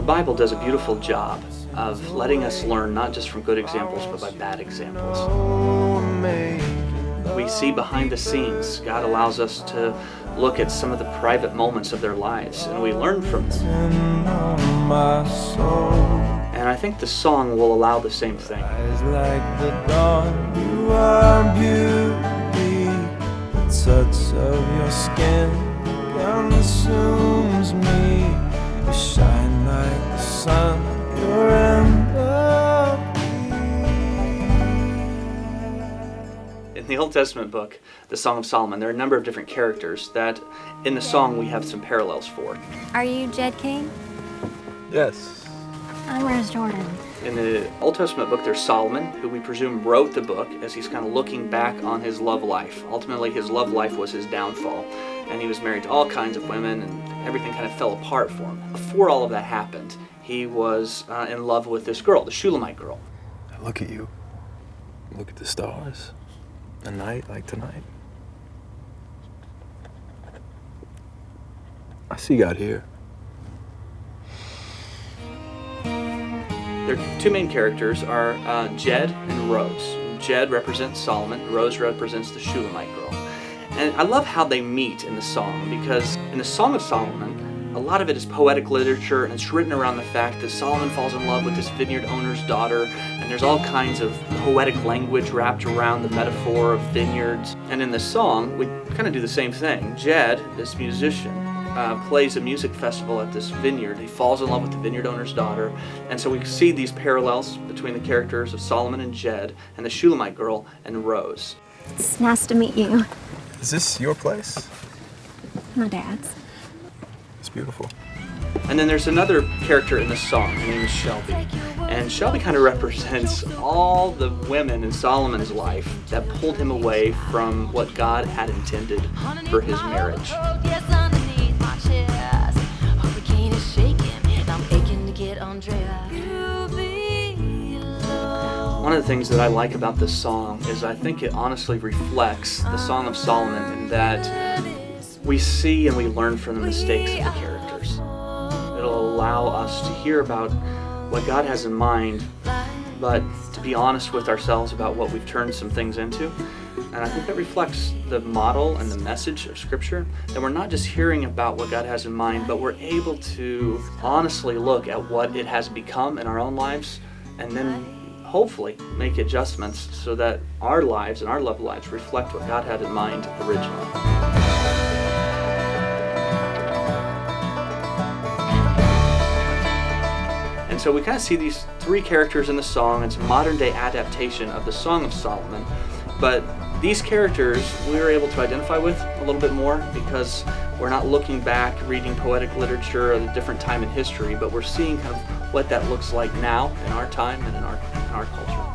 Bible does a beautiful job of letting us learn not just from good examples, but by bad examples. We see behind the scenes, God allows us to look at some of the private moments of their lives, and we learn from them. And I think the song will allow the same thing. Eyes like the dawn, you are beauty. The touch of your skin consumes me. You shine like the sun, you're In the Old Testament book, the Song of Solomon, there are a number of different characters that in the song we have some parallels for. Are you Jed King? Yes. I'm Rose Jordan. In the Old Testament book, there's Solomon, who we presume wrote the book as he's kind of looking back on his love life. Ultimately, his love life was his downfall, and he was married to all kinds of women, and everything kind of fell apart for him. Before all of that happened, he was in love with this girl, the Shulamite girl. I look at you. Look at the stars. A night like tonight. I see God here. Their two main characters are Jed and Rose. Jed represents Solomon, Rose represents the Shulamite girl. And I love how they meet in the song, because in the Song of Solomon, a lot of it is poetic literature, and it's written around the fact that Solomon falls in love with this vineyard owner's daughter, and there's all kinds of poetic language wrapped around the metaphor of vineyards. And in the song, we kind of do the same thing. Jed, this musician, plays a music festival at this vineyard. He falls in love with the vineyard owner's daughter, and so we see these parallels between the characters of Solomon and Jed, and the Shulamite girl and Rose. It's nice to meet you. Is this your place? My dad's. It's beautiful. And then there's another character in the song. Her name is Shelby. And Shelby kind of represents all the women in Solomon's life that pulled him away from what God had intended for his marriage. One of the things that I like about this song is I think it honestly reflects the Song of Solomon in that we see and we learn from the mistakes of the characters. It'll allow us to hear about what God has in mind, but to be honest with ourselves about what we've turned some things into. And I think that reflects the model and the message of Scripture, that we're not just hearing about what God has in mind, but we're able to honestly look at what it has become in our own lives, and then hopefully make adjustments so that our lives and our love lives reflect what God had in mind originally. And so we kind of see these three characters in the song. It's a modern day adaptation of the Song of Solomon. But these characters we were able to identify with a little bit more because we're not looking back, reading poetic literature at a different time in history, but we're seeing kind of what that looks like now in our time and in our culture.